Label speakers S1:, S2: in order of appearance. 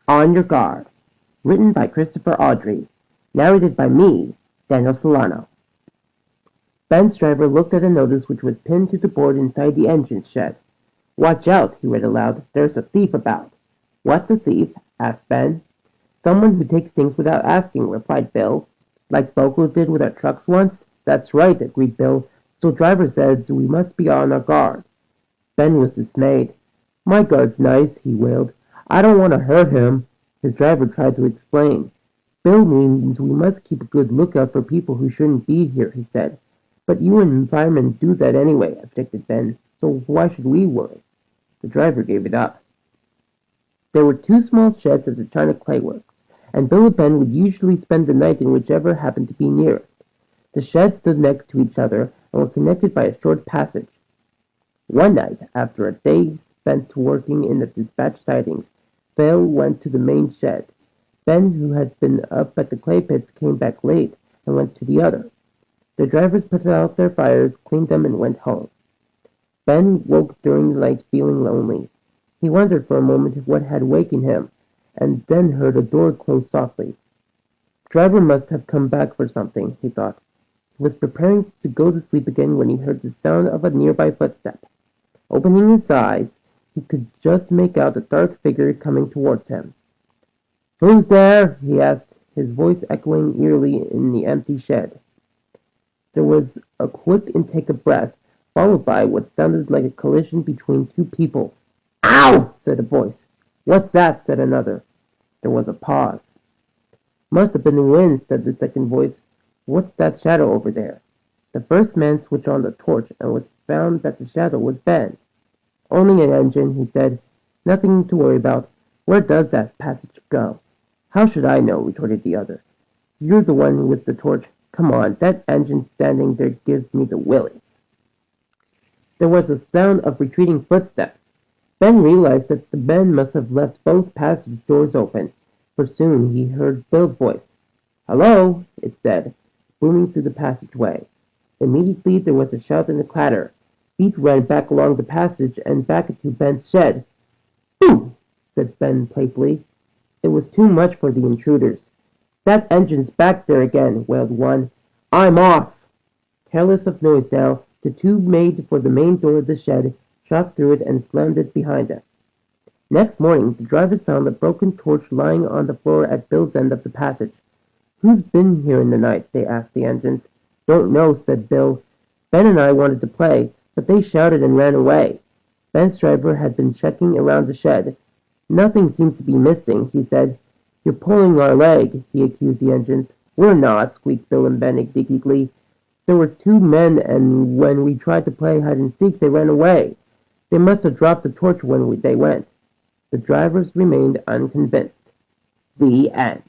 S1: On Your Guard, written by Christopher Awdry, narrated by me, Daniel Solano. Ben's driver looked at a notice which was pinned to the board inside the engine shed. "Watch out," he read aloud. "There's a thief about." "What's a thief?" asked Ben. "Someone who takes things without asking," replied Bill. "Like Bogle did with our trucks once?" "That's right," agreed Bill. "So driver says we must be on our guard." Ben was dismayed. "My guard's nice," he wailed. "I don't want to hurt him." His driver tried to explain. "Bill means we must keep a good lookout for people who shouldn't be here," he said. "But you and firemen do that anyway," objected Ben. "So why should we worry?" The driver gave it up. There were two small sheds at the China Clay Works, and Bill and Ben would usually spend the night in whichever happened to be nearest. The sheds stood next to each other and were connected by a short passage. One night, after a day spent working in the dispatch sidings, Bill went to the main shed. Ben, who had been up at the clay pits, came back late and went to the other. The drivers put out their fires, cleaned them, and went home. Ben woke during the night feeling lonely. He wondered for a moment what had wakened him, and then heard a door close softly. Driver must have come back for something, he thought. He was preparing to go to sleep again when he heard the sound of a nearby footstep. Opening his eyes, he could just make out a dark figure coming towards him. "Who's there?" he asked, his voice echoing eerily in the empty shed. There was a quick intake of breath, followed by what sounded like a collision between two people. "Ow!" said a voice. "What's that?" said another. There was a pause. "Must have been the wind," said the second voice. "What's that shadow over there?" The first man switched on the torch and was found that the shadow was Ben. "Only an engine," he said. "Nothing to worry about. Where does that passage go?" "How should I know?" retorted the other. "You're the one with the torch. Come on, that engine standing there gives me the willies." There was a sound of retreating footsteps. Ben realized that the men must have left both passage doors open, for soon he heard Bill's voice. "Hello," it said, booming through the passageway. Immediately there was a shout and a clatter. Feet ran back along the passage and back into Ben's shed. "Boo!" said Ben playfully. It was too much for the intruders. "That engine's back there again," wailed one. "I'm off!" Careless of noise now, the two made for the main door of the shed, shot through it, and slammed it behind them. Next morning, the drivers found a broken torch lying on the floor at Bill's end of the passage. "Who's been here in the night?" they asked the engines. "Don't know," said Bill. "Ben and I wanted to play, but they shouted and ran away." Ben's driver had been checking around the shed. "Nothing seems to be missing," he said. "You're pulling our leg," he accused the engines. "We're not," squeaked Bill and Ben indignantly. "There were two men, and when we tried to play hide-and-seek, they ran away. They must have dropped the torch when they went." The drivers remained unconvinced. The end.